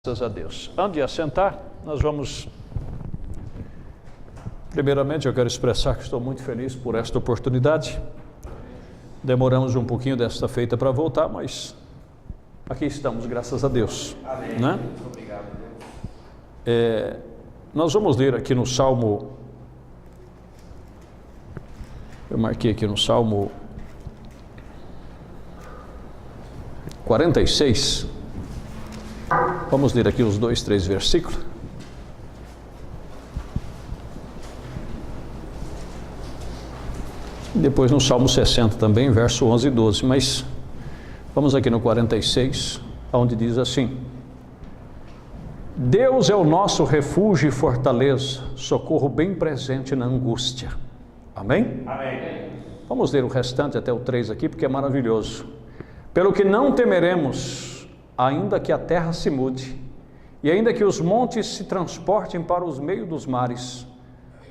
Graças a Deus. Antes de assentar, nós vamos... Primeiramente, eu quero expressar que estou muito feliz por esta oportunidade. Demoramos um pouquinho desta feita para voltar, mas aqui estamos, graças a Deus. Amém. Né? Muito obrigado, Deus. Nós vamos ler aqui no Salmo... Eu marquei aqui no Salmo 46. Vamos ler aqui os 2, 3 versículos. Depois no Salmo 60 também, verso 11 e 12. Mas vamos aqui no 46, onde diz assim: Deus é o nosso refúgio e fortaleza, socorro bem presente na angústia. Amém? Amém. Vamos ler o restante até o 3 aqui, porque é maravilhoso. Pelo que não temeremos, ainda que a terra se mude, e ainda que os montes se transportem para os meios dos mares,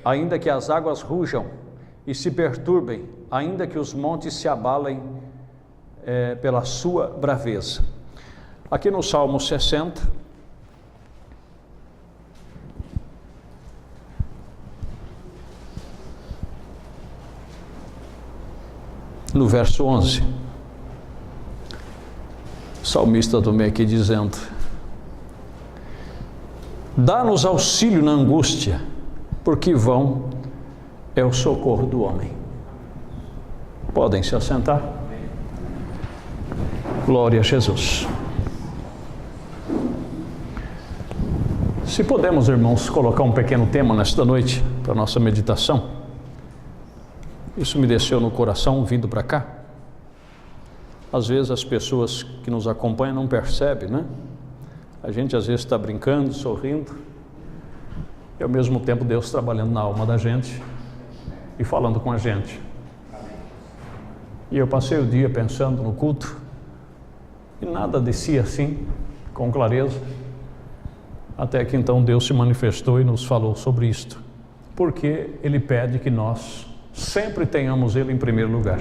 ainda que as águas rujam e se perturbem, ainda que os montes se abalem pela sua braveza. Aqui no Salmo 60, no verso 11, o salmista também aqui dizendo: dá-nos auxílio na angústia, porque vão é o socorro do homem. Podem se assentar. Glória a Jesus. Se podemos, irmãos, colocar um pequeno tema nesta noite para a nossa meditação. Isso me desceu no coração vindo para cá. Às vezes as pessoas que nos acompanham não percebem, né? A gente às vezes está brincando, sorrindo, e ao mesmo tempo Deus trabalhando na alma da gente e falando com a gente. E eu passei o dia pensando no culto, e nada descia assim, com clareza, até que então Deus se manifestou e nos falou sobre isto, porque Ele pede que nós sempre tenhamos Ele em primeiro lugar.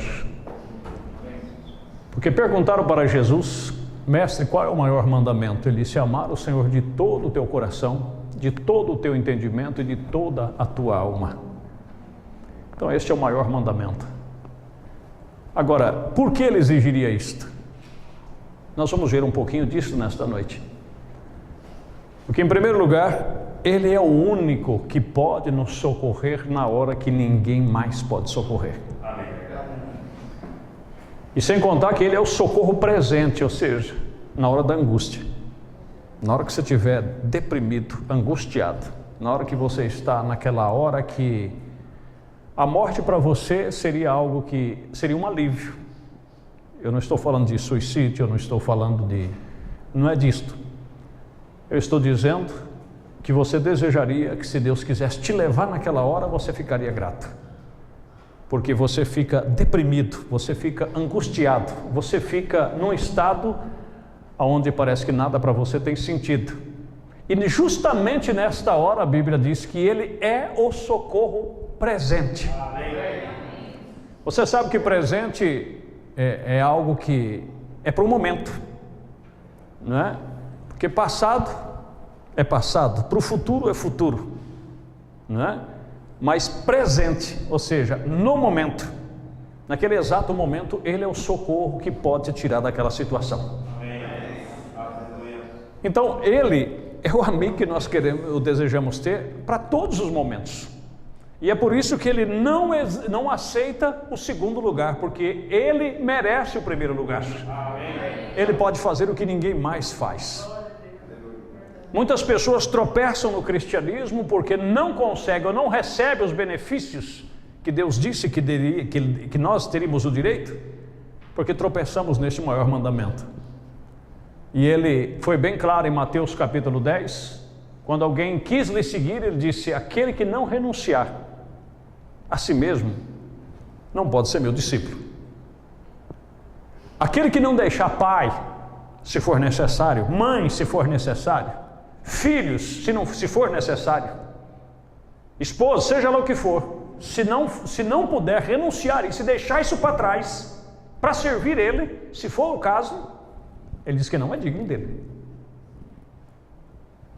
Porque perguntaram para Jesus: mestre, qual é o maior mandamento? Ele disse: amar o Senhor de todo o teu coração, de todo o teu entendimento e de toda a tua alma. Então este é o maior mandamento. Agora, por que ele exigiria isto? Nós vamos ver um pouquinho disso nesta noite. Porque em primeiro lugar, Ele é o único que pode nos socorrer na hora que ninguém mais pode socorrer. Amém. E sem contar que Ele é o socorro presente, ou seja, na hora da angústia. Na hora que você estiver deprimido, angustiado, na hora que você está naquela hora que a morte para você seria algo que seria um alívio. Eu não estou falando de suicídio, eu não estou falando de... não é disto. Eu estou dizendo que você desejaria que, se Deus quisesse te levar naquela hora, você ficaria grato. Porque você fica deprimido, você fica angustiado, você fica num estado onde parece que nada para você tem sentido. E justamente nesta hora a Bíblia diz que Ele é o socorro presente. Amém. Você sabe que presente é algo que é para o momento, não é? Porque passado é passado, para o futuro é futuro, não é? Mas presente, ou seja, no momento, naquele exato momento, Ele é o socorro que pode te tirar daquela situação. Amém. Então, Ele é o amigo que nós queremos, desejamos ter para todos os momentos. E é por isso que Ele não aceita o segundo lugar, porque Ele merece o primeiro lugar. Amém. Ele pode fazer o que ninguém mais faz. Muitas pessoas tropeçam no cristianismo porque não conseguem ou não recebem os benefícios que Deus disse que nós teríamos o direito, porque tropeçamos neste maior mandamento. E Ele foi bem claro em Mateus capítulo 10, quando alguém quis lhe seguir, Ele disse: aquele que não renunciar a si mesmo não pode ser meu discípulo. Aquele que não deixar pai, se for necessário, mãe, se for necessário, filhos, se for necessário, esposa, seja lá o que for, se não puder renunciar e se deixar isso para trás para servir Ele, se for o caso, Ele diz que não é digno dele.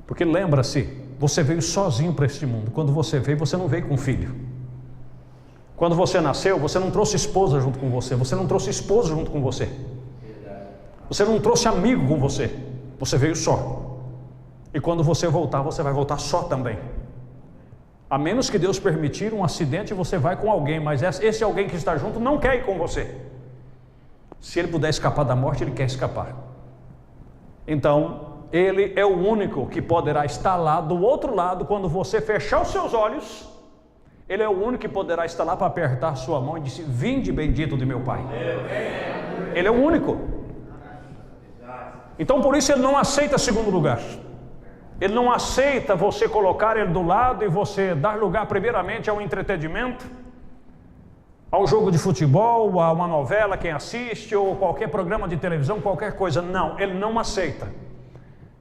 Porque lembra-se, você veio sozinho para este mundo. Quando você veio, você não veio com filho. Quando você nasceu, você não trouxe esposa junto com você. Você não trouxe esposo junto com você. Você não trouxe amigo com você. Você veio só. E quando você voltar, você vai voltar só também. A menos que Deus permitir um acidente, você vai com alguém, mas esse alguém que está junto não quer ir com você. Se ele puder escapar da morte, ele quer escapar. Então, ele é o único que poderá estar lá do outro lado, quando você fechar os seus olhos, ele é o único que poderá estar lá para apertar sua mão e dizer: vinde bendito de meu Pai. Ele é o único. Então por isso ele não aceita segundo lugar. Ele não aceita você colocar ele do lado e você dar lugar primeiramente ao entretenimento, ao jogo de futebol, a uma novela, quem assiste, ou qualquer programa de televisão, qualquer coisa. Não, ele não aceita.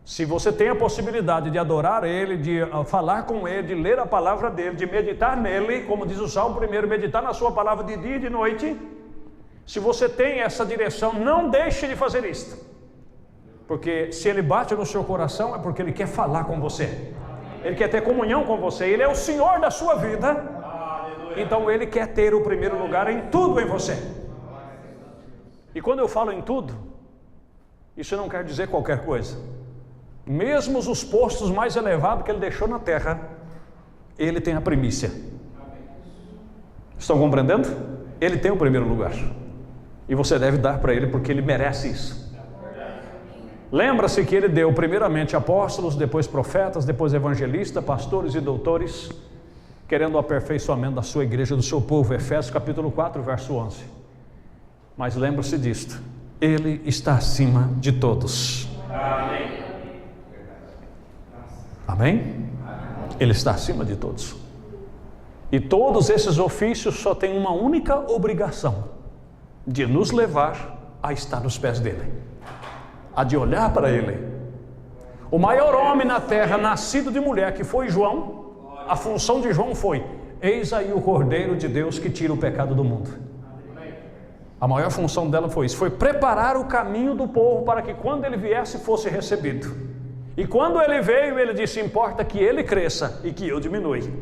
Se você tem a possibilidade de adorar ele, de falar com ele, de ler a palavra dele, de meditar nele, como diz o Salmo 1, meditar na sua palavra de dia e de noite, se você tem essa direção, não deixe de fazer isto. Porque se ele bate no seu coração, é porque ele quer falar com você. Ele quer ter comunhão com você. Ele é o Senhor da sua vida. Então ele quer ter o primeiro lugar em tudo em você. E quando eu falo em tudo, isso não quer dizer qualquer coisa. Mesmo os postos mais elevados que ele deixou na terra, ele tem a primícia. Estão compreendendo? Ele tem o primeiro lugar. E você deve dar para ele, porque ele merece isso. Lembra-se que ele deu primeiramente apóstolos, depois profetas, depois evangelistas, pastores e doutores, querendo o aperfeiçoamento da sua igreja, do seu povo. Efésios capítulo 4, verso 11. Mas lembre-se disto: ele está acima de todos. Amém. Amém? Ele está acima de todos. E todos esses ofícios só têm uma única obrigação: de nos levar a estar nos pés dele, a de olhar para ele. O maior homem na terra, nascido de mulher, que foi João, a função de João foi: eis aí o Cordeiro de Deus que tira o pecado do mundo. A maior função dela foi isso, foi preparar o caminho do povo para que quando ele viesse fosse recebido. E quando ele veio, ele disse: importa que ele cresça e que eu diminui.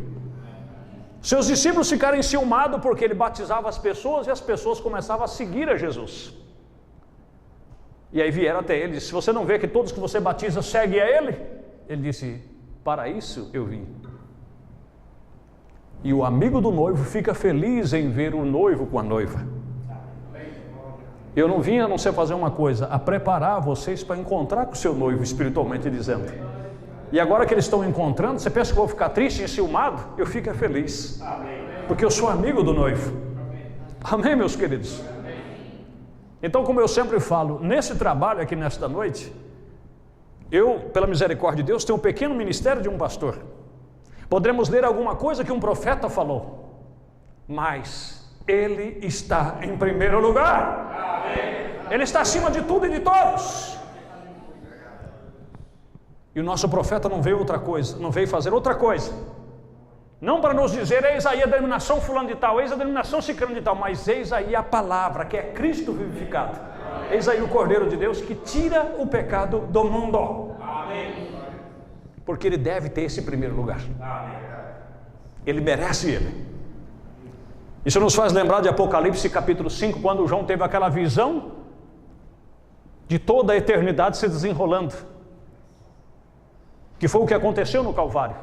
Seus discípulos ficaram enciumados porque ele batizava as pessoas e as pessoas começavam a seguir a Jesus. E aí vieram até ele: se você não vê que todos que você batiza seguem a ele? Ele disse: para isso eu vim. E o amigo do noivo fica feliz em ver o noivo com a noiva. Eu não vim a não ser fazer uma coisa: a preparar vocês para encontrar com o seu noivo, espiritualmente dizendo. E agora que eles estão encontrando, você pensa que eu vou ficar triste, enciumado? Eu fico feliz, porque eu sou amigo do noivo. Amém, meus queridos? Então, como eu sempre falo, nesse trabalho aqui nesta noite, eu, pela misericórdia de Deus, tenho um pequeno ministério de um pastor. Poderemos ler alguma coisa que um profeta falou, mas ele está em primeiro lugar. Ele está acima de tudo e de todos. E o nosso profeta não veio outra coisa, não veio fazer outra coisa, não para nos dizer: eis aí a denominação fulano de tal, eis a denominação ciclano de tal, mas eis aí a palavra, que é Cristo vivificado. Eis aí o Cordeiro de Deus que tira o pecado do mundo. Porque ele deve ter esse primeiro lugar. Ele merece ele. Isso nos faz lembrar de Apocalipse capítulo 5, quando João teve aquela visão de toda a eternidade se desenrolando, que foi o que aconteceu no Calvário.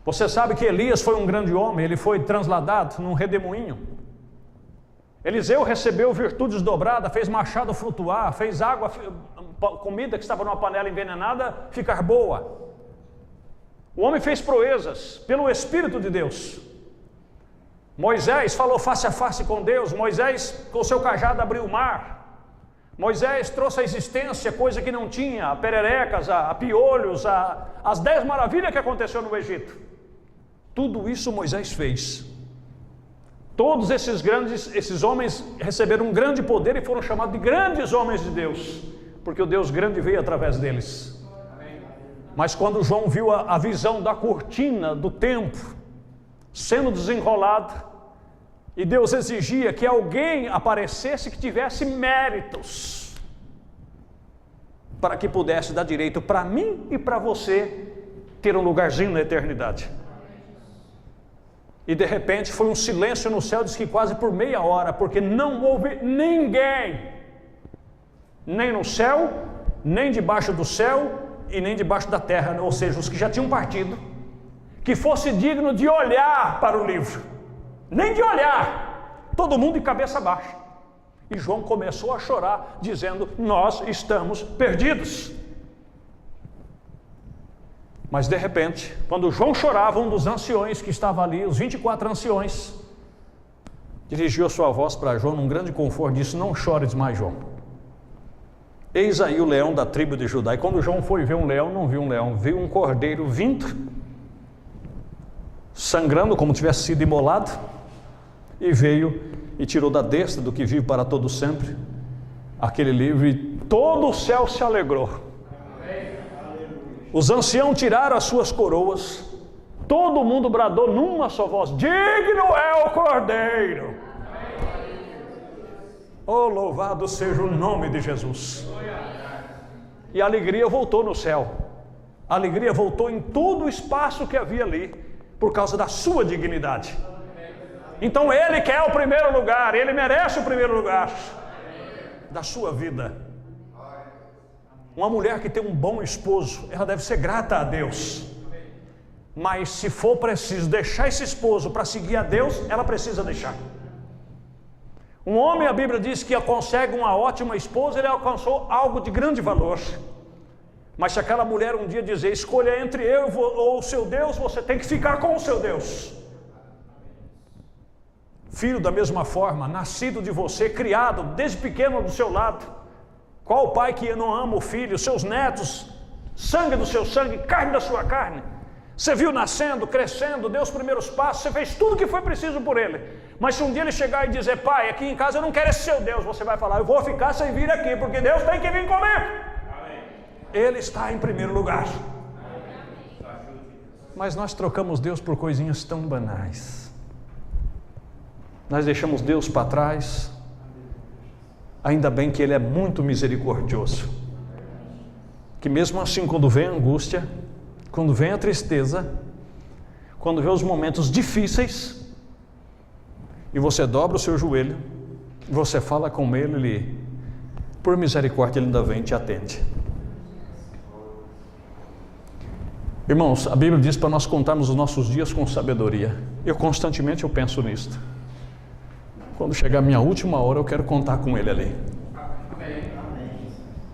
Você sabe que Elias foi um grande homem, ele foi transladado num redemoinho. Eliseu recebeu virtudes dobradas, fez machado flutuar, fez água, comida que estava numa panela envenenada ficar boa. O homem fez proezas pelo Espírito de Deus. Moisés falou face a face com Deus. Moisés com seu cajado abriu o mar. Moisés trouxe à existência coisa que não tinha, a pererecas, a piolhos, as 10 maravilhas que aconteceu no Egito. Tudo isso Moisés fez. Todos esses homens receberam um grande poder e foram chamados de grandes homens de Deus, porque o Deus grande veio através deles. Mas quando João viu a visão da cortina do templo sendo desenrolada, e Deus exigia que alguém aparecesse que tivesse méritos, para que pudesse dar direito para mim e para você ter um lugarzinho na eternidade. E de repente foi um silêncio no céu, diz que quase por meia hora, porque não houve ninguém, nem no céu, nem debaixo do céu e nem debaixo da terra, ou seja, os que já tinham partido, que fosse digno de olhar para o livro, nem de olhar, todo mundo de cabeça baixa. E João começou a chorar, dizendo: nós estamos perdidos. Mas de repente, quando João chorava, um dos anciões que estava ali, os 24 anciões, dirigiu a sua voz para João num grande conforto e disse: não chores mais, João. Eis aí o leão da tribo de Judá. E quando João foi ver um leão, não viu um leão, viu um cordeiro vindo, sangrando como tivesse sido imolado, e veio e tirou da destra do que vive para todo sempre aquele livro, e todo o céu se alegrou. Os anciãos tiraram as suas coroas, todo mundo bradou numa só voz: digno é o cordeiro. Oh, louvado seja o nome de Jesus. E a alegria voltou no céu, a alegria voltou em todo o espaço que havia ali, por causa da sua dignidade. Então ele quer o primeiro lugar, ele merece o primeiro lugar da sua vida. Uma mulher que tem um bom esposo, ela deve ser grata a Deus. Mas se for preciso deixar esse esposo para seguir a Deus, ela precisa deixar. Um homem, a Bíblia diz que consegue uma ótima esposa, ele alcançou algo de grande valor. Mas se aquela mulher um dia dizer: escolha entre eu ou o seu Deus, você tem que ficar com o seu Deus. Filho, da mesma forma, nascido de você, criado desde pequeno do seu lado. Qual o pai que não ama o filho, seus netos, sangue do seu sangue, carne da sua carne? Você viu nascendo, crescendo, deu os primeiros passos, você fez tudo o que foi preciso por ele. Mas se um dia ele chegar e dizer: pai, aqui em casa eu não quero esse seu Deus, você vai falar: eu vou ficar sem vir aqui, porque Deus tem que vir comigo. Ele está em primeiro lugar. Mas nós trocamos Deus por coisinhas tão banais. Nós deixamos Deus para trás. Ainda bem que Ele é muito misericordioso, que mesmo assim, quando vem a angústia, quando vem a tristeza, quando vem os momentos difíceis, e você dobra o seu joelho, você fala com Ele, por misericórdia Ele ainda vem e te atende. Irmãos, a Bíblia diz para nós contarmos os nossos dias com sabedoria. Constantemente eu penso nisto. Quando chegar a minha última hora, eu quero contar com Ele ali.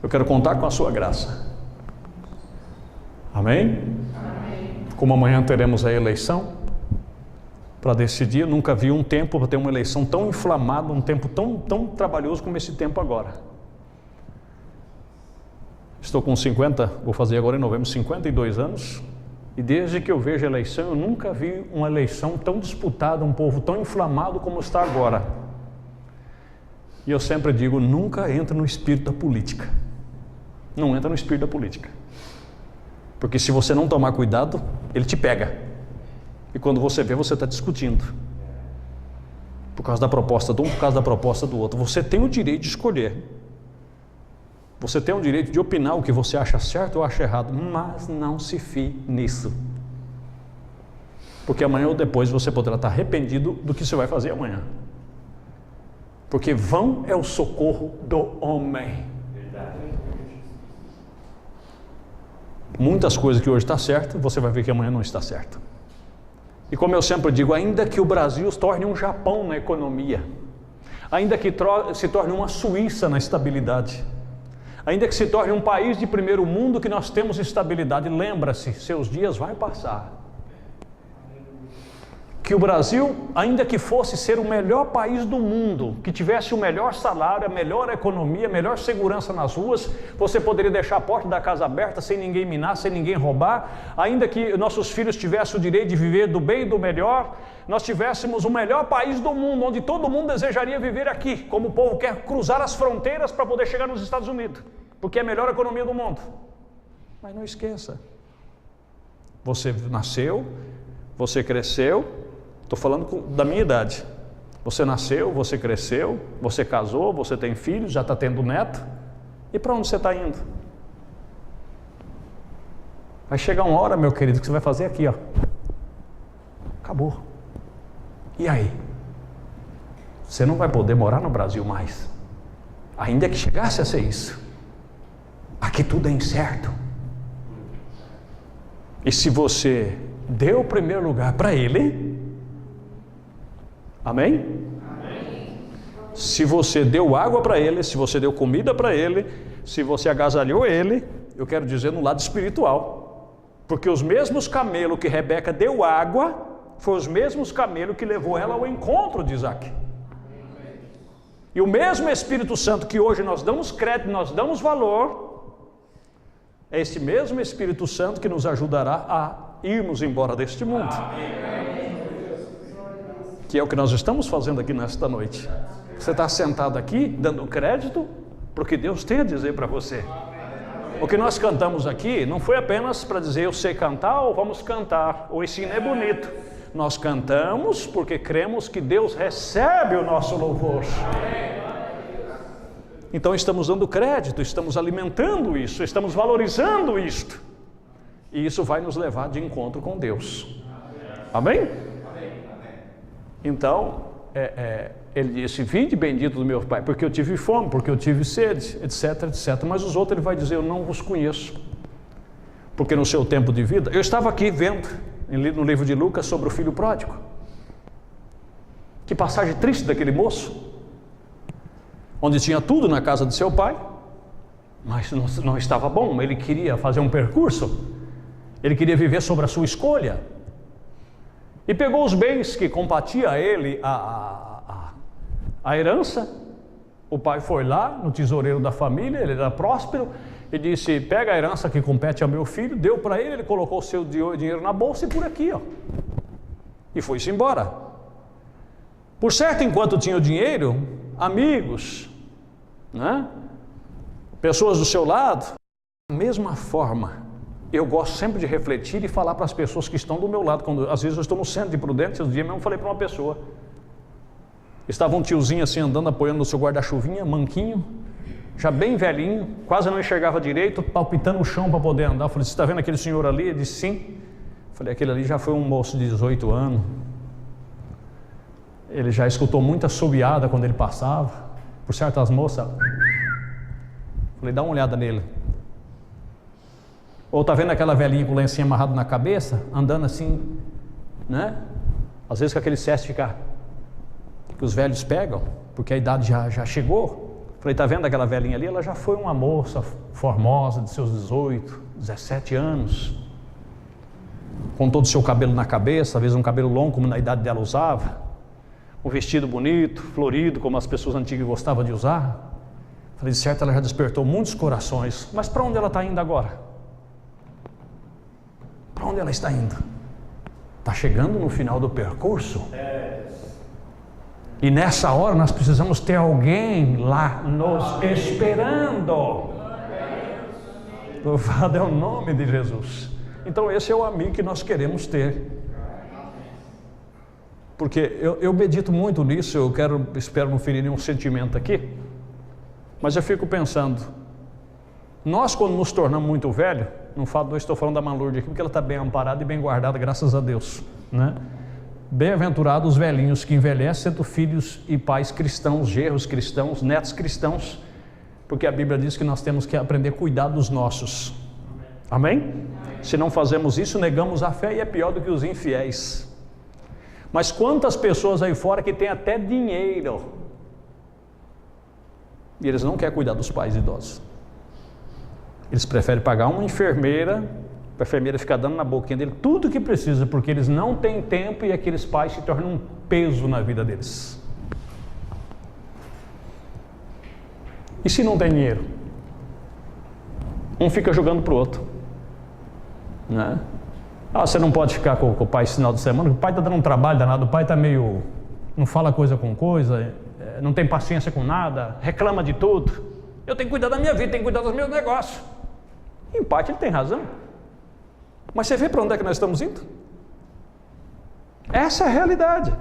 Eu quero contar com a sua graça. Amém? Como amanhã teremos a eleição para decidir, eu nunca vi um tempo para ter uma eleição tão inflamada, um tempo tão trabalhoso como esse tempo agora. Estou com 50, vou fazer agora em novembro 52 anos, e desde que eu vejo a eleição, eu nunca vi uma eleição tão disputada, um povo tão inflamado como está agora. E eu sempre digo: nunca entra no espírito da política. Não entra no espírito da política. Porque se você não tomar cuidado, ele te pega. E quando você vê, você está discutindo. Por causa da proposta de um, por causa da proposta do outro. Você tem o direito de escolher. Você tem o direito de opinar o que você acha certo ou acha errado, mas não se fie nisso. Porque amanhã ou depois você poderá estar arrependido do que você vai fazer amanhã. Porque vão é o socorro do homem. Muitas coisas que hoje está certo, você vai ver que amanhã não está certo. E como eu sempre digo, ainda que o Brasil se torne um Japão na economia, ainda que se torne uma Suíça na estabilidade, ainda que se torne um país de primeiro mundo que nós temos estabilidade, lembra-se, seus dias vão passar. Que o Brasil, ainda que fosse ser o melhor país do mundo, que tivesse o melhor salário, a melhor economia, a melhor segurança nas ruas, você poderia deixar a porta da casa aberta sem ninguém minar, sem ninguém roubar, ainda que nossos filhos tivessem o direito de viver do bem e do melhor, nós tivéssemos o melhor país do mundo, onde todo mundo desejaria viver aqui, como o povo quer cruzar as fronteiras para poder chegar nos Estados Unidos, porque é a melhor economia do mundo. Mas não esqueça, você nasceu, você cresceu. Estou falando da minha idade. Você nasceu, você cresceu, você casou, você tem filhos, já está tendo neto. E para onde você está indo? Vai chegar uma hora, meu querido, que você vai fazer aqui, ó. Acabou. E aí? Você não vai poder morar no Brasil mais. Ainda que chegasse a ser isso. Aqui tudo é incerto. E se você deu o primeiro lugar para Ele, amém? Amém? Se você deu água para Ele, se você deu comida para Ele, se você agasalhou Ele, eu quero dizer no lado espiritual, porque os mesmos camelos que Rebeca deu água, foram os mesmos camelos que levou ela ao encontro de Isaac. E o mesmo Espírito Santo que hoje nós damos crédito, nós damos valor, é esse mesmo Espírito Santo que nos ajudará a irmos embora deste mundo. Que é o que nós estamos fazendo aqui nesta noite. Você está sentado aqui, dando crédito para o que Deus tem a dizer para você. O que nós cantamos aqui não foi apenas para dizer eu sei cantar ou vamos cantar, o ensino é bonito. Nós cantamos porque cremos que Deus recebe o nosso louvor. Então estamos dando crédito, estamos alimentando isso, estamos valorizando isto. E isso vai nos levar de encontro com Deus. Amém? Então, ele disse, vinde bendito do meu Pai, porque eu tive fome, porque eu tive sede, etc, etc. Mas os outros ele vai dizer, eu não vos conheço. Porque no seu tempo de vida, eu estava aqui vendo, no livro de Lucas, sobre o filho pródigo. Que passagem triste daquele moço, onde tinha tudo na casa de seu pai, mas não estava bom, ele queria fazer um percurso, ele queria viver sobre a sua escolha, e pegou os bens que compatia a ele, a herança. O pai foi lá no tesoureiro da família, ele era próspero, e disse, pega a herança que compete ao meu filho, deu para ele, ele colocou o seu dinheiro na bolsa e por aqui, ó, e foi-se embora. Por certo, enquanto tinha o dinheiro, amigos, né? Pessoas do seu lado, da mesma forma, eu gosto sempre de refletir e falar para as pessoas que estão do meu lado, quando às vezes eu estou no centro de Prudente, esse dia mesmo falei para uma pessoa, estava um tiozinho assim andando, apoiando no seu guarda-chuvinha, manquinho, já bem velhinho, quase não enxergava direito, palpitando o chão para poder andar. Eu falei, você está vendo aquele senhor ali? Ele disse, sim. Eu falei, aquele ali já foi um moço de 18 anos, ele já escutou muita assobiada quando ele passava, por certas moças. Falei, dá uma olhada nele. Ou está vendo aquela velhinha com o lencinho amarrado na cabeça, andando assim, né? Às vezes com aquele cesto que os velhos pegam, porque a idade já chegou. Falei, está vendo aquela velhinha ali? Ela já foi uma moça formosa de seus 18, 17 anos, com todo o seu cabelo na cabeça, às vezes um cabelo longo como na idade dela usava, um vestido bonito, florido, como as pessoas antigas gostavam de usar. Falei, de certo, ela já despertou muitos corações, mas para onde ela está indo agora? Para onde ela está indo? Está chegando no final do percurso? E nessa hora nós precisamos ter alguém lá nos esperando. Louvado é o nome de Jesus. Então esse é o amigo que nós queremos ter. Porque eu medito muito nisso, espero não ferir nenhum sentimento aqui, mas eu fico pensando, nós quando nos tornamos muito velhos, não estou falando da Malurde aqui, porque ela está bem amparada e bem guardada, graças a Deus, né? Bem-aventurados os velhinhos que envelhecem, sendo filhos e pais cristãos, genros cristãos, netos cristãos, porque a Bíblia diz que nós temos que aprender a cuidar dos nossos. Amém? Se não fazemos isso, negamos a fé e é pior do que os infiéis. Mas quantas pessoas aí fora que têm até dinheiro e eles não querem cuidar dos pais idosos. Eles preferem pagar uma enfermeira, para a enfermeira ficar dando na boquinha dele tudo que precisa, porque eles não têm tempo e aqueles pais se tornam um peso na vida deles. E se não tem dinheiro? Um fica jogando para o outro, né? Você não pode ficar com o pai esse final de semana, o pai está dando um trabalho danado, o pai está meio, não fala coisa com coisa, não tem paciência com nada, reclama de tudo. Eu tenho que cuidar da minha vida, tenho que cuidar dos meus negócios. Em parte ele tem razão. Mas você vê para onde é que nós estamos indo? Essa é a realidade.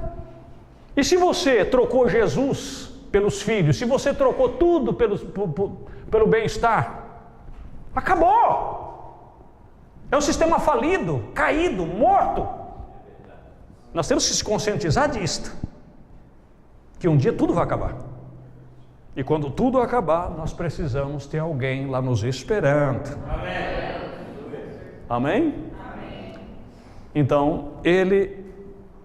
E se você trocou Jesus pelos filhos, se você trocou tudo pelo bem-estar, acabou. É um sistema falido, caído, morto. Nós temos que se conscientizar disto, que um dia tudo vai acabar. E quando tudo acabar, nós precisamos ter alguém lá nos esperando. Amém? Então,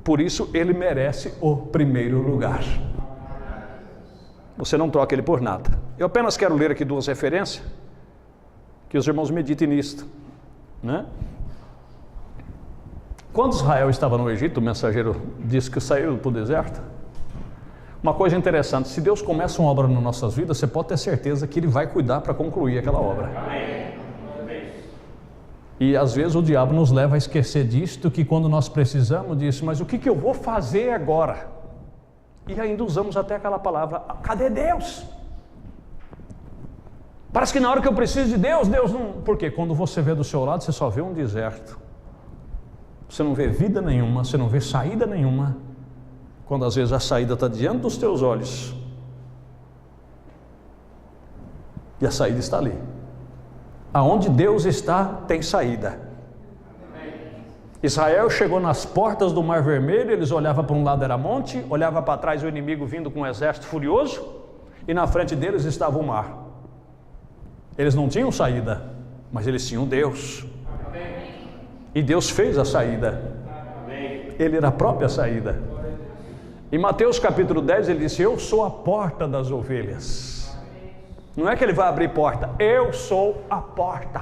por isso, ele merece o primeiro lugar. Você não troca ele por nada. Eu apenas quero ler aqui 2 referências, que os irmãos meditem nisto, né? Quando Israel estava no Egito, o mensageiro disse que saiu para o deserto. Uma coisa interessante, se Deus começa uma obra nas nossas vidas, você pode ter certeza que Ele vai cuidar para concluir aquela obra. E às vezes o diabo nos leva a esquecer disto, que quando nós precisamos disso, mas o que eu vou fazer agora? E ainda usamos até aquela palavra, cadê Deus? Parece que na hora que eu preciso de Deus, Deus não... Porque quando você vê do seu lado, você só vê um deserto. Você não vê vida nenhuma, você não vê saída nenhuma. Quando às vezes a saída está diante dos teus olhos. E a saída está ali. Aonde Deus está, tem saída. Israel chegou nas portas do Mar Vermelho, eles olhavam para um lado era monte, olhava para trás o inimigo vindo com um exército furioso, e na frente deles estava o mar. Eles não tinham saída, mas eles tinham Deus. E Deus fez a saída. Ele era a própria saída. Em Mateus capítulo 10 ele disse, eu sou a porta das ovelhas. Não é que ele vai abrir porta, eu sou a porta.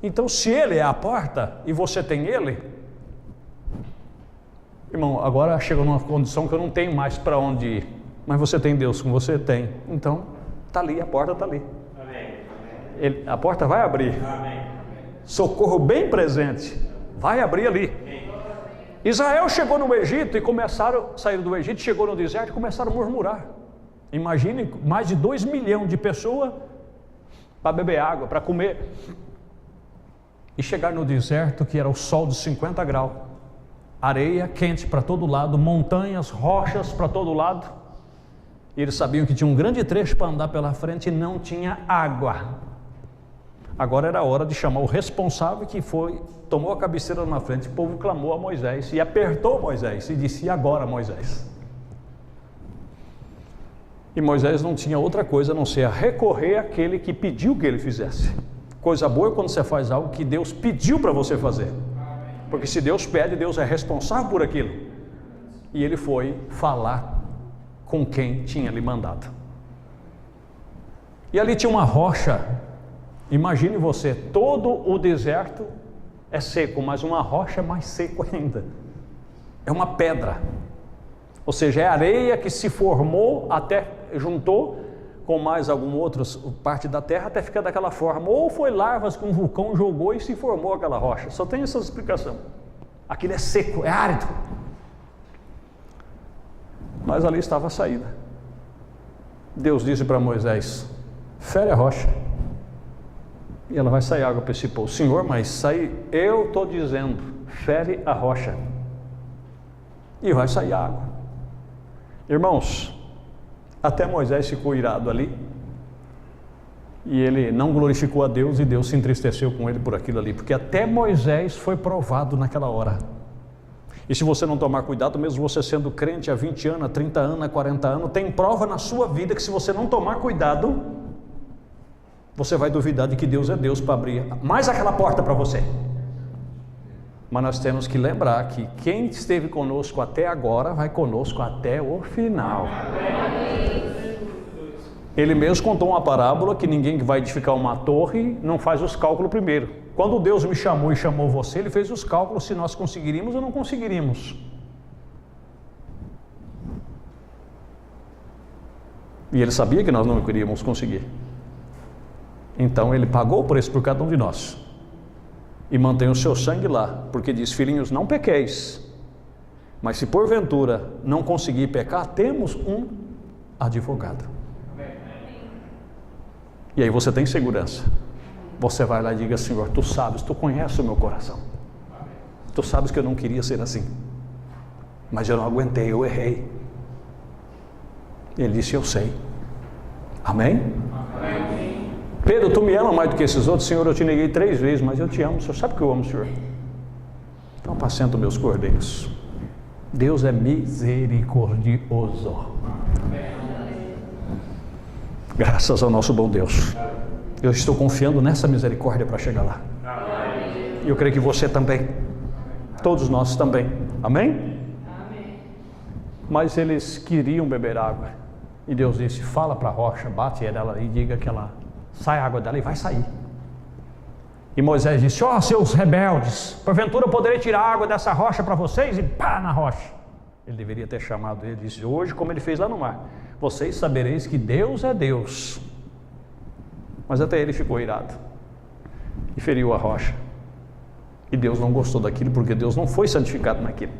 Então se ele é a porta e você tem ele, irmão, agora chegou numa condição que eu não tenho mais para onde ir, mas você tem Deus com você? Tem. Então está ali, a porta está ali. A porta vai abrir. Socorro bem presente, vai abrir ali. Israel chegou no Egito e saíram do Egito, chegou no deserto e começaram a murmurar. Imagine mais de 2 milhões de pessoas para beber água, para comer. E chegar no deserto que era o sol de 50 graus, areia quente para todo lado, montanhas, rochas para todo lado. E eles sabiam que tinha um grande trecho para andar pela frente e não tinha água. Agora era a hora de chamar o responsável que tomou a cabeceira na frente. O povo clamou a Moisés e apertou Moisés e disse, e agora Moisés? E Moisés não tinha outra coisa a não ser recorrer àquele que pediu que ele fizesse. Coisa boa é quando você faz algo que Deus pediu para você fazer. Porque se Deus pede, Deus é responsável por aquilo. E ele foi falar com quem tinha lhe mandado. E ali tinha uma rocha. Imagine você, todo o deserto é seco, mas uma rocha é mais seco ainda. É uma pedra. Ou seja, é areia que se formou, até juntou com mais alguma outra parte da terra até ficar daquela forma. Ou foi larvas que um vulcão jogou e se formou aquela rocha. Só tem essa explicação. Aquilo é seco, é árido. Mas ali estava a saída. Deus disse para Moisés, fere a rocha. E ela vai sair água para esse povo. Senhor, mas sair, eu estou dizendo, fere a rocha. E vai sair água. Irmãos, até Moisés ficou irado ali. E ele não glorificou a Deus e Deus se entristeceu com ele por aquilo ali. Porque até Moisés foi provado naquela hora. E se você não tomar cuidado, mesmo você sendo crente há 20 anos, há 30 anos, há 40 anos, tem prova na sua vida que se você não tomar cuidado, você vai duvidar de que Deus é Deus para abrir mais aquela porta para você. Mas nós temos que lembrar que quem esteve conosco até agora, vai conosco até o final. Ele mesmo contou uma parábola que ninguém que vai edificar uma torre não faz os cálculos primeiro. Quando Deus me chamou e chamou você, Ele fez os cálculos se nós conseguiríamos ou não conseguiríamos. E Ele sabia que nós não queríamos conseguir. Então Ele pagou o preço por cada um de nós. E mantém o seu sangue lá, porque diz, filhinhos, não pequeis. Mas se porventura não conseguir pecar, temos um advogado. E aí você tem segurança. Você vai lá e diga, Senhor, Tu sabes, Tu conheces o meu coração. Tu sabes que eu não queria ser assim. Mas eu não aguentei, eu errei. Ele disse, eu sei. Amém? Amém. Pedro, tu me ama mais do que esses outros? Senhor, eu te neguei 3 vezes, mas eu te amo. O senhor sabe que eu amo o senhor. Então apacenta meus cordeiros. Deus é misericordioso. Graças ao nosso bom Deus. Eu estou confiando nessa misericórdia para chegar lá. E eu creio que você também. Todos nós também. Amém? Mas eles queriam beber água. E Deus disse, fala para a rocha, bate nela e diga que ela sai a água dela e vai sair. E Moisés disse, ó seus rebeldes, porventura eu poderei tirar a água dessa rocha para vocês? E pá, na rocha. Ele deveria ter chamado ele e disse, hoje como ele fez lá no mar, vocês sabereis que Deus é Deus. Mas até ele ficou irado e feriu a rocha. E Deus não gostou daquilo, porque Deus não foi santificado naquilo.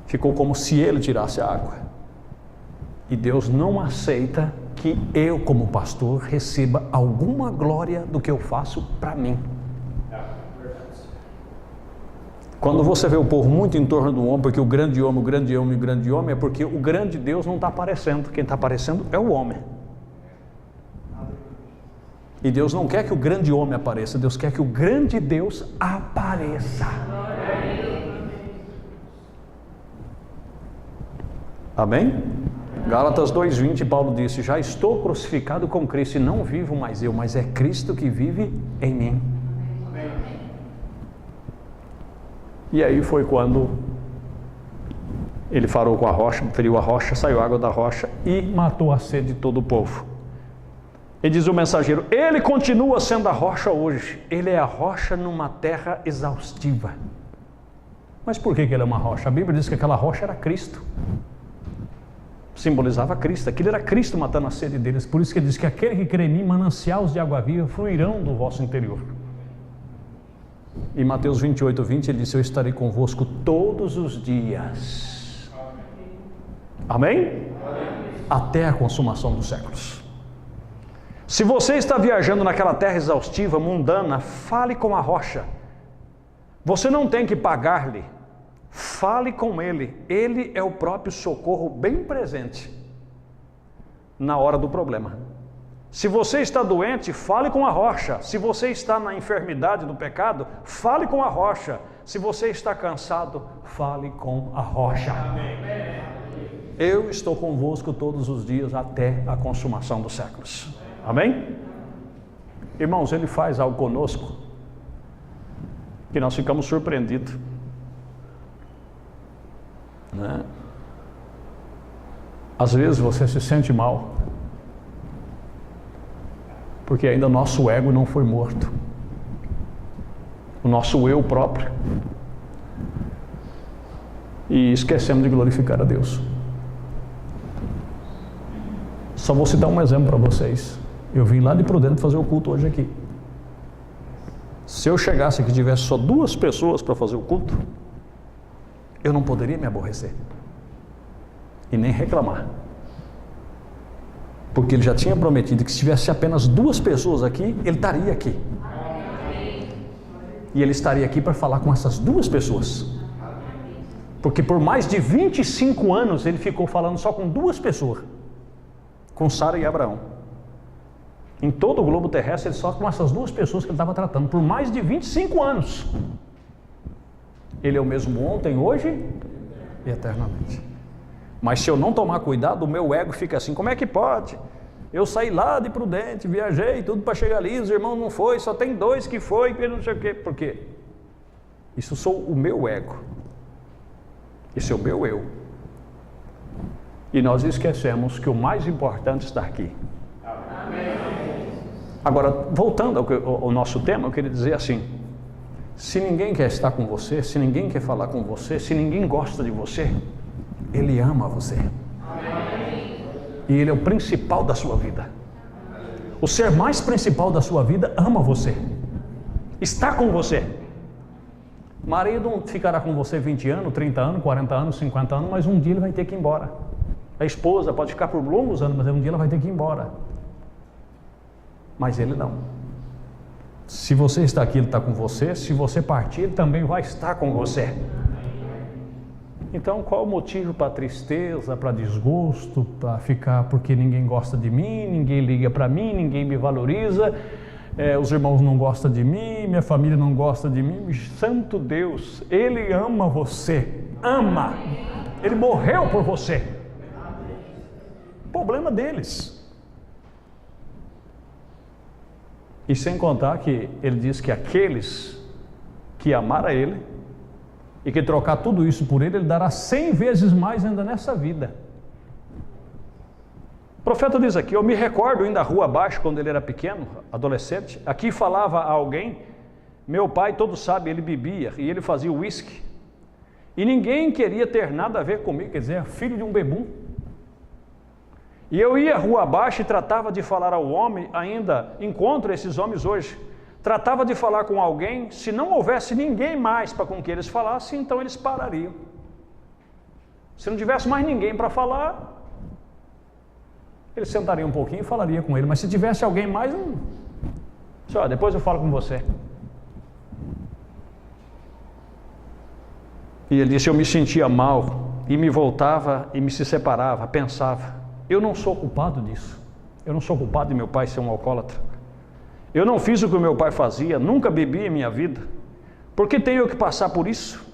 Ficou como se ele tirasse a água. E Deus não aceita que eu, como pastor, receba alguma glória do que eu faço para mim. Quando você vê o povo muito em torno do homem, porque o grande homem, é porque o grande Deus não está aparecendo. Quem está aparecendo é o homem. E Deus não quer que o grande homem apareça, Deus quer que o grande Deus apareça. Amém? Gálatas 2:20, Paulo disse, já estou crucificado com Cristo e não vivo mais eu, mas é Cristo que vive em mim. E aí foi quando ele farou com a rocha, feriu a rocha, saiu água da rocha e matou a sede de todo o povo. E diz o mensageiro, ele continua sendo a rocha hoje, ele é a rocha numa terra exaustiva. Mas por que ele é uma rocha? A Bíblia diz que aquela rocha era Cristo. Simbolizava Cristo, aquilo era Cristo matando a sede deles. Por isso que ele diz que aquele que crê em mim, mananciais de água viva fluirão do vosso interior. Em Mateus 28:20 ele disse, eu estarei convosco todos os dias. Amém? Amém? Até a consumação dos séculos. Se você está viajando naquela terra exaustiva, mundana, fale com a rocha. Você não tem que pagar-lhe. Fale com ele. Ele é o próprio socorro bem presente na hora do problema. Se você está doente, fale com a rocha. Se você está na enfermidade do pecado, fale com a rocha. Se você está cansado, fale com a rocha. Eu estou convosco todos os dias até a consumação dos séculos. Amém? Irmãos, ele faz algo conosco que nós ficamos surpreendidos. Né? Às vezes você se sente mal porque ainda o nosso ego não foi morto, o nosso eu próprio, e esquecemos de glorificar a Deus. Só vou citar um exemplo para vocês. Eu vim lá de Prudente fazer o culto hoje aqui. Se eu chegasse aqui e tivesse só 2 pessoas para fazer o culto, eu não poderia me aborrecer e nem reclamar, porque ele já tinha prometido que se tivesse apenas 2 pessoas aqui, ele estaria aqui. E ele estaria aqui para falar com essas 2 pessoas, porque por mais de 25 anos ele ficou falando só com 2 pessoas, com Sara e Abraão. Em todo o globo terrestre, ele só com essas 2 pessoas que ele estava tratando, por mais de 25 anos. Ele é o mesmo ontem, hoje e eternamente. Mas se eu não tomar cuidado, o meu ego fica assim, como é que pode? Eu saí lá de Prudente, viajei tudo para chegar ali, os irmãos não foi, só tem 2 que foi, não sei o quê. Por quê? Isso sou o meu ego. Esse é o meu eu. E nós esquecemos que o mais importante está aqui. Agora, voltando ao nosso tema, eu queria dizer assim, se ninguém quer estar com você, se ninguém quer falar com você, se ninguém gosta de você, Ele ama você. E Ele é o principal da sua vida. O ser mais principal da sua vida ama você, está com você. Marido ficará com você 20 anos, 30 anos, 40 anos, 50 anos, mas um dia ele vai ter que ir embora. A esposa pode ficar por longos anos, mas um dia ela vai ter que ir embora. Mas ele não. Se você está aqui, ele está com você. Se você partir, ele também vai estar com você. Então, qual o motivo para tristeza, para desgosto, para ficar porque ninguém gosta de mim, ninguém liga para mim, ninguém me valoriza, os irmãos não gostam de mim, minha família não gosta de mim? Santo Deus, Ele ama você, ama, Ele morreu por você. Problema deles. E sem contar que Ele diz que aqueles que amar a Ele e que trocar tudo isso por Ele, Ele dará 100 vezes mais ainda nessa vida. O profeta diz aqui, eu me recordo ainda da rua abaixo, quando ele era pequeno, adolescente, aqui falava a alguém, meu pai, todos sabem, ele bebia e ele fazia uísque, e ninguém queria ter nada a ver comigo, quer dizer, filho de um bebum. E eu ia rua abaixo e tratava de falar ao homem, ainda encontro esses homens hoje, tratava de falar com alguém, se não houvesse ninguém mais para com que eles falassem, então eles parariam. Se não tivesse mais ninguém para falar, eles sentariam um pouquinho e falariam com ele, mas se tivesse alguém mais, só, depois eu falo com você. E ele disse, eu me sentia mal, e me voltava e me se separava, pensava, eu não sou culpado disso, eu não sou culpado de meu pai ser um alcoólatra, eu não fiz o que o meu pai fazia, nunca bebi em minha vida, por que tenho que passar por isso?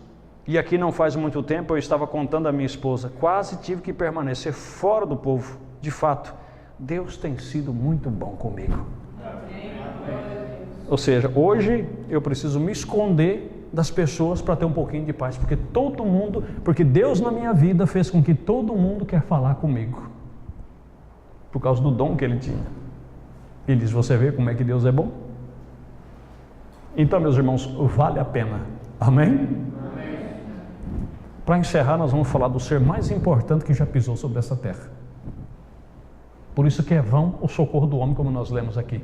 E aqui não faz muito tempo eu estava contando à minha esposa, quase tive que permanecer fora do povo, de fato, Deus tem sido muito bom comigo. Ou seja, hoje eu preciso me esconder das pessoas para ter um pouquinho de paz, porque Deus na minha vida fez com que todo mundo quer falar comigo, por causa do dom que Ele tinha. Ele diz, você vê como é que Deus é bom? Então, meus irmãos, vale a pena. Amém? Para encerrar, nós vamos falar do ser mais importante que já pisou sobre essa terra. Por isso que é vão o socorro do homem, como nós lemos aqui.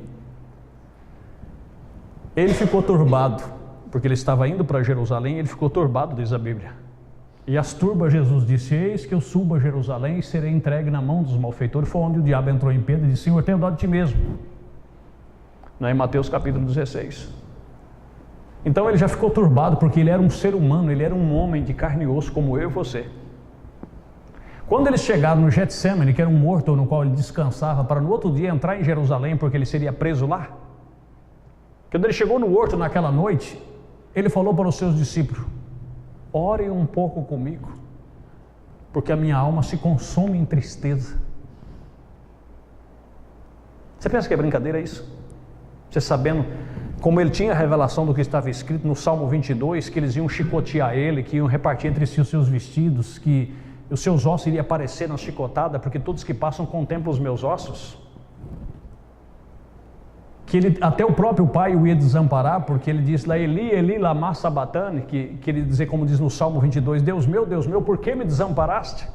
Ele ficou turbado, porque ele estava indo para Jerusalém, ele ficou turbado, diz a Bíblia. E as turbas, Jesus disse, eis que eu subo a Jerusalém e serei entregue na mão dos malfeitores. Foi onde o diabo entrou em Pedro e disse, Senhor, tenho dó de ti mesmo. Não é em Mateus capítulo 16. Então ele já ficou turbado, porque ele era um ser humano, ele era um homem de carne e osso, como eu e você. Quando eles chegaram no Getsemane, que era um horto no qual ele descansava, para no outro dia entrar em Jerusalém, porque ele seria preso lá. Quando ele chegou no horto naquela noite, ele falou para os seus discípulos, orem um pouco comigo, porque a minha alma se consome em tristeza. Você pensa que é brincadeira isso? Você sabendo como ele tinha a revelação do que estava escrito no Salmo 22, que eles iam chicotear ele, que iam repartir entre si os seus vestidos, que os seus ossos iriam aparecer na chicotada, porque todos que passam contemplam os meus ossos. Que ele, até o próprio pai o ia desamparar, porque ele diz lá, Eli, Eli, lama sabatani, que ele dizer, como diz no Salmo 22, Deus meu, por que me desamparaste?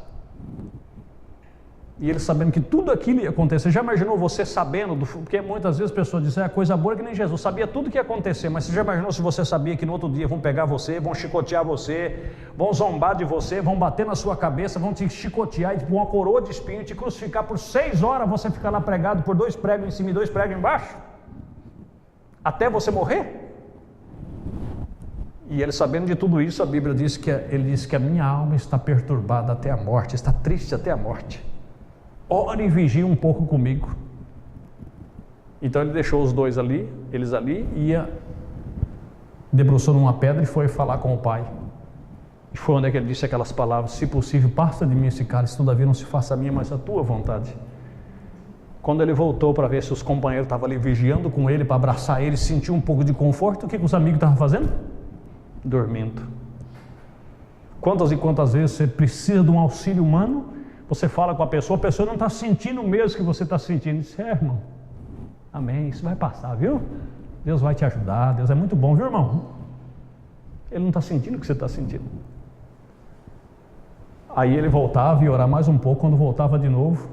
E ele sabendo que tudo aquilo ia acontecer. Já imaginou você sabendo, porque muitas vezes as pessoas dizem, a coisa boa é que nem Jesus, sabia tudo que ia acontecer, mas você já imaginou se você sabia que no outro dia vão pegar você, vão chicotear você, vão zombar de você, vão bater na sua cabeça, vão te chicotear e tipo uma coroa de espinho, te crucificar por 6 horas, você ficar lá pregado por 2 pregos em cima e 2 pregos embaixo? Até você morrer? E ele sabendo de tudo isso, a Bíblia diz que ele diz que a minha alma está perturbada até a morte, está triste até a morte. Ore e vigie um pouco comigo. Então ele deixou os dois ali, eles ali, debruçou numa pedra e foi falar com o pai. E foi onde é que ele disse aquelas palavras, se possível, passa de mim esse cálice, todavia não se faça a minha, mas a tua vontade. Quando ele voltou para ver se os companheiros estavam ali vigiando com ele, para abraçar ele, sentir um pouco de conforto, o que os amigos estavam fazendo? Dormindo. Quantas e quantas vezes você precisa de um auxílio humano, você fala com a pessoa não está sentindo o mesmo que você está sentindo. Diz, irmão, amém, isso vai passar, viu? Deus vai te ajudar, Deus é muito bom, viu, irmão? Ele não está sentindo o que você está sentindo. Aí ele voltava e orar mais um pouco, quando voltava de novo,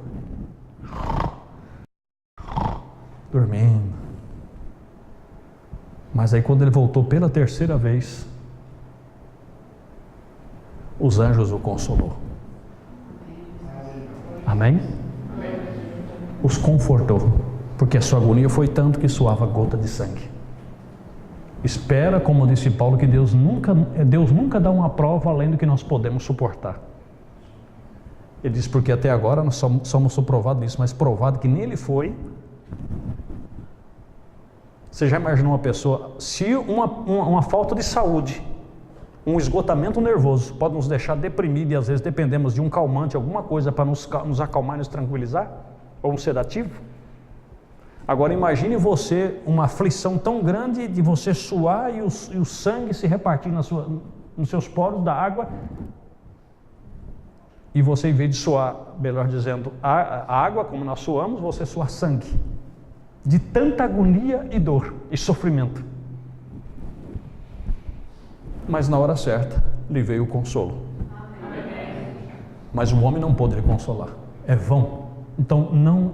dormindo. Mas aí quando ele voltou pela 3ª vez, os anjos o consolou. Amém? Os confortou, porque a sua agonia foi tanto que suava gota de sangue. Espera, como disse Paulo, que Deus nunca dá uma prova além do que nós podemos suportar. Ele diz, porque até agora nós somos provados disso, mas provado que nele foi. Você já imaginou uma pessoa, se uma falta de saúde, um esgotamento nervoso pode nos deixar deprimidos e às vezes dependemos de um calmante, alguma coisa para nos acalmar e nos tranquilizar, ou um sedativo? Agora imagine você, uma aflição tão grande de você suar e o sangue se repartir nos seus poros da água, e você, em vez de suar, melhor dizendo, a água como nós suamos, você suar sangue, de tanta agonia e dor e sofrimento. Mas na hora certa lhe veio o consolo. Amém. Mas o homem não pôde lhe consolar, é vão. Então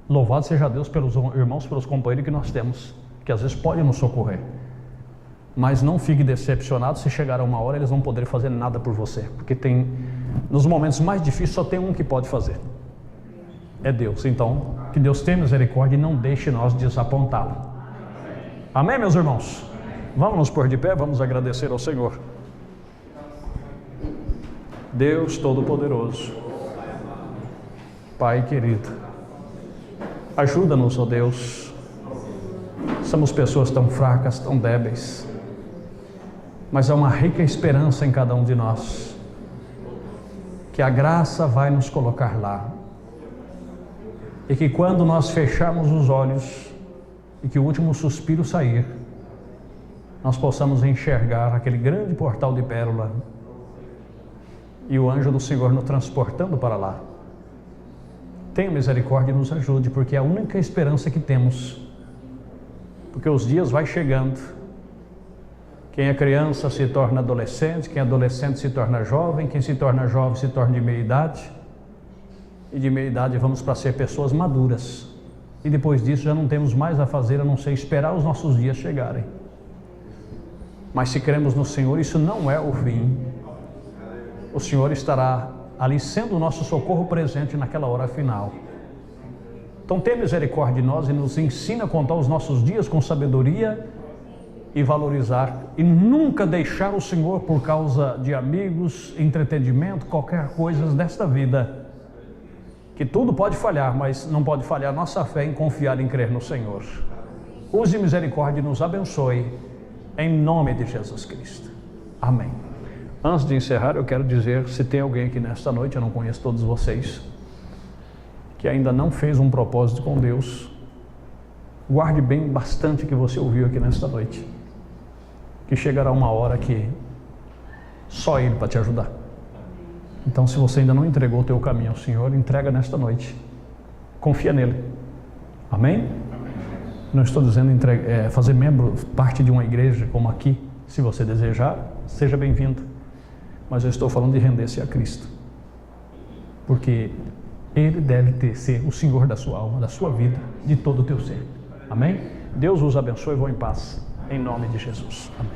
louvado seja Deus pelos irmãos, pelos companheiros que nós temos, que às vezes podem nos socorrer. Mas não fique decepcionado se chegar a uma hora eles não poderem fazer nada por você, porque nos momentos mais difíceis só tem um que pode fazer, é Deus. Então que Deus tenha misericórdia e não deixe nós desapontá-lo. Amém, meus irmãos? Vamos nos pôr de pé, vamos agradecer ao Senhor. Deus Todo-Poderoso, Pai querido, ajuda-nos, ó Deus. Somos pessoas tão fracas, tão débeis, mas há uma rica esperança em cada um de nós, que a graça vai nos colocar lá, e que quando nós fecharmos os olhos e que o último suspiro sair, nós possamos enxergar aquele grande portal de pérola e o anjo do Senhor nos transportando para lá. Tenha misericórdia e nos ajude, porque é a única esperança que temos, porque os dias vai chegando. Quem é criança se torna adolescente, quem é adolescente se torna jovem, quem se torna jovem se torna de meia idade, e de meia idade vamos para ser pessoas maduras, e depois disso já não temos mais a fazer a não ser esperar os nossos dias chegarem. Mas se cremos no Senhor, isso não é o fim. O Senhor estará ali sendo o nosso socorro presente naquela hora final. Então tenha misericórdia de nós e nos ensina a contar os nossos dias com sabedoria e valorizar, e nunca deixar o Senhor por causa de amigos, entretenimento, qualquer coisa desta vida, que tudo pode falhar, mas não pode falhar nossa fé em confiar, em crer no Senhor. Use misericórdia e nos abençoe, em nome de Jesus Cristo. Amém. Antes de encerrar, eu quero dizer, se tem alguém aqui nesta noite, eu não conheço todos vocês, que ainda não fez um propósito com Deus, guarde bem bastante o que você ouviu aqui nesta noite, que chegará uma hora que só Ele para te ajudar. Então, se você ainda não entregou o teu caminho ao Senhor, entrega nesta noite, confia nele. Amém? Não estou dizendo fazer parte de uma igreja como aqui. Se você desejar, seja bem-vindo, mas eu estou falando de render-se a Cristo, porque Ele deve ser o Senhor da sua alma, da sua vida, de todo o teu ser. Amém? Deus os abençoe e vão em paz, em nome de Jesus. Amém.